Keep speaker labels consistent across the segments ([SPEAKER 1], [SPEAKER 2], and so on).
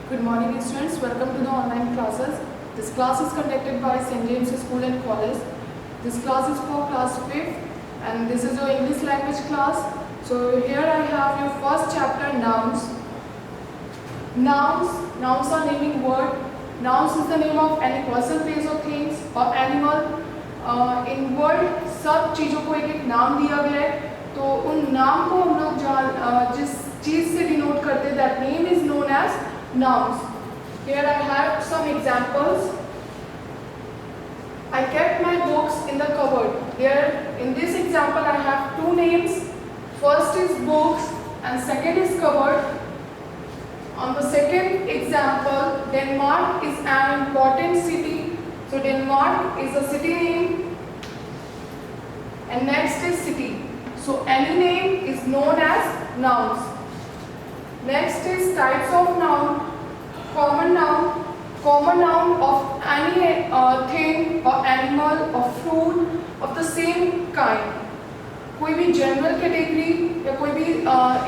[SPEAKER 1] Good morning students, welcome to the online classes. This class is conducted by St. James School and College. This class is for class 5th and this is your English language class. So here I have your first chapter, nouns. Nouns are naming word. Nouns is the name of any person, place or things or animal. In world सब चीज़ों को एक एक नाम दिया गया है, तो उन नाम को हम लोग जिस चीज़ से डिनोट करते हैं, that name is known as nouns. Here I have some examples. I kept my books in the cupboard. Here in this example I have two names. First is books and second is cupboard. On the second example, Denmark is an important city. So Denmark is a city name. And next is city. So any name is known as nouns. Next is types of noun. Common noun of any thing or animal or fruit of the same kind. कोई भी general category या कोई भी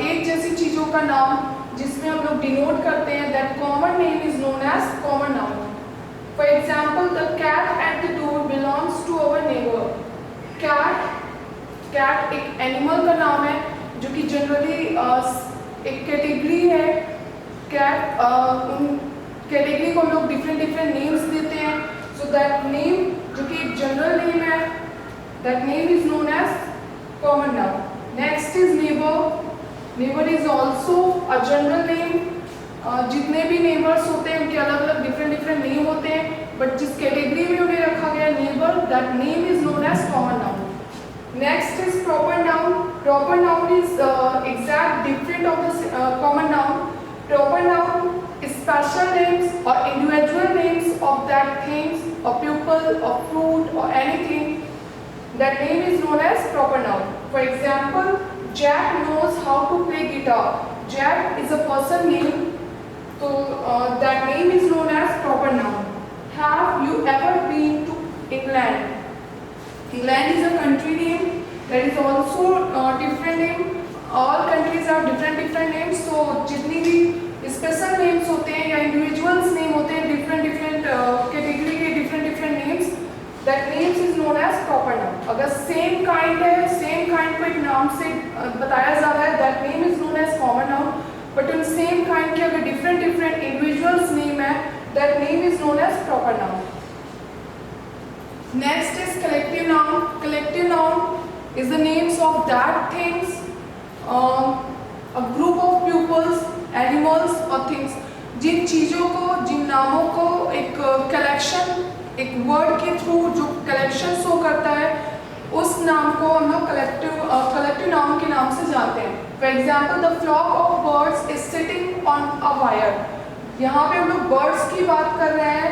[SPEAKER 1] एक जैसी चीज़ों का नाम जिसमें हम लोग डिनोट करते हैं, that common name is known as common noun. For example, the cat at the door belongs to our neighbor. Cat एक एनिमल का नाम है जो कि जनरली एक कैटेगरी है. कैट उन कैटेगरी को हम लोग डिफरेंट नेम्स देते हैं. सो दैट नेम जो कि एक जनरल नेम है, that name is known as common noun. Next is neighbour. Neighbour is also a general name. जितने भी नेबर्स होते हैं उनके अलग अलग डिफरेंट नेम होते हैं, बट जिस कैटेगरी में उन्हें रखा गया neighbour, that name is known as common noun. Next is proper noun. Proper noun is exact different of the common noun. Proper noun is special names or individual names of that things or people or fruit or anything. That name is known as proper noun. For example, Jack knows how to play guitar. Jack is a person name, so that name is known as proper noun. Have you ever been to England? England is a country name. That is also different name. All countries have different names. So जितनी भी special names होते हैं या individuals name होते हैं, different category के different names, that names is known as proper noun. अगर same kind है, same kind को एक नाम से बताया जा रहा है, that name is known as common noun. But उन same kind के अगर different individuals name है, that name is known as proper noun. Next is collective noun. Collective noun is the names of that things, a group of pupils, animals or things. जिन चीज़ों को, जिन नामों को एक collection, एक word के through जो collection show करता है, उस नाम को हम लोग collective noun के नाम से जानते हैं. For example, the flock of birds is sitting on a wire. यहाँ पे हम लोग birds की बात कर रहे हैं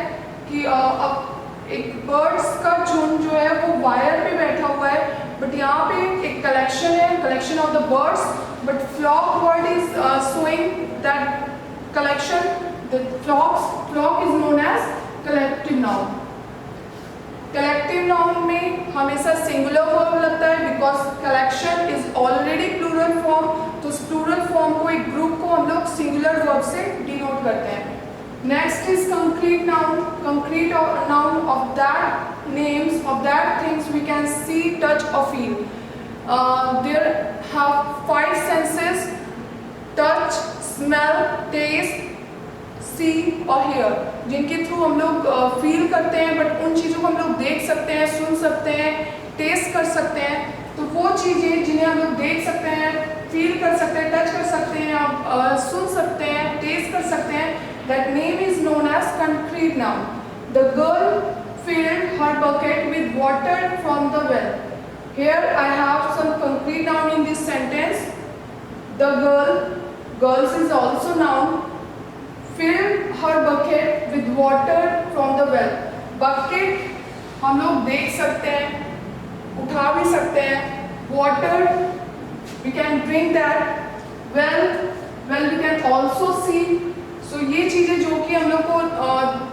[SPEAKER 1] कि अब एक बर्ड्स का झुंड जो है वो वायर पे बैठा हुआ है, बट यहाँ पे एक कलेक्शन है, collection of the birds, but flock word is showing that collection. The flock is known as collective noun. Collective noun में हमेशा सिंगुलर वर्ब लगता है because collection is already plural form. तो उस प्लूरल फॉर्म को, एक group को हम लोग सिंगुलर वर्ब से डिनोट करते हैं. Next is concrete noun. Concrete noun of that names of that things we can see, touch or feel. There have 5 senses: touch, smell, taste, see और hear. जिनके थ्रू हम लोग फील करते हैं, but उन चीज़ों को हम लोग देख सकते हैं, सुन सकते हैं, टेस्ट कर सकते हैं. तो वो चीज़ें जिन्हें हम लोग देख सकते हैं, फील कर सकते हैं, टच कर सकते हैं, सुन सकते हैं, टेस्ट कर सकते हैं, that name is known as concrete noun. The girl filled her bucket with water from the well. Here I have some concrete noun in this sentence. The girls is also noun, filled her bucket with water from the well. Bucket हम लोग देख सकते हैं, उठा भी सकते हैं. Water we can drink that. Well we can also see. So ये चीज़ें जो कि हम लोग को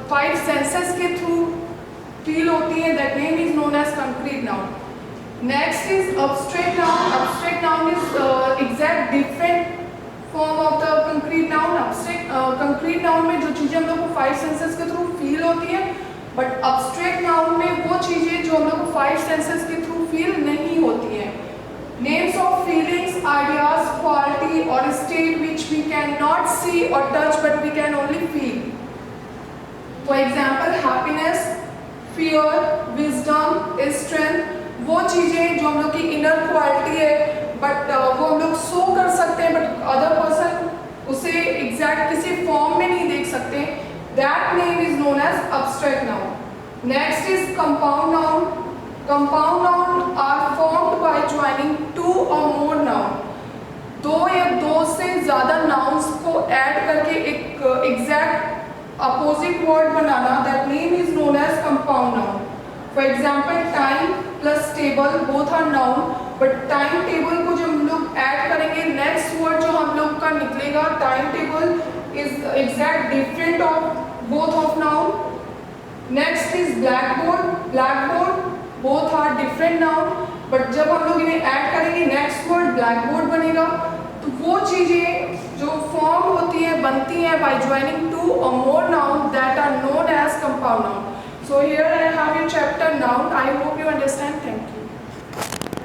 [SPEAKER 1] 5 सेंसेस के थ्रू फील होती हैं, that name is known as concrete noun. Next is abstract noun. Abstract noun is exact different form of the concrete noun. Concrete noun में जो चीज़ें हम लोग को 5 सेंसेस के थ्रू फील होती हैं, बट अब्स्ट्रैक्ट नाउन में वो चीज़ें जो हम लोग को 5 सेंसेस के थ्रू फील नहीं होती हैं. Names of feelings, ideas, quality or state which we cannot see or touch but we can only feel. For example, happiness, fear, wisdom, strength, वो चीज़ें जो हम लोग की इनर क्वालिटी है, बट वो हम लोग शो कर सकते हैं, बट अदर पर्सन उसे एग्जैक्ट किसी फॉर्म में नहीं देख सकते. That name is known as abstract noun. Next is compound noun. Compound noun are formed by joining 2 और मोर नाउन. 2 या 2 से ज़्यादा नाउन्स को ऐड करके एक एग्जैक्ट अपोजिट वर्ड बनाना. That name is known as compound noun. For example, time plus table both are noun, but time table को जब हम लोग ऐड करेंगे, नेक्स्ट वर्ड जो हम लोग का निकलेगा time table is exact different of both of noun. Next is black board. Black board both are different noun, but जब हम लोग इन्हें ऐड करेंगे नेक्स्ट वर्ड ब्लैक बोर्ड बनेगा. तो वो चीज़ें जो फॉर्म होती है बनती हैं बाय ज्वाइनिंग 2 और more nouns that are known as compound nouns. So here I have your chapter noun. I hope you understand. Thank you.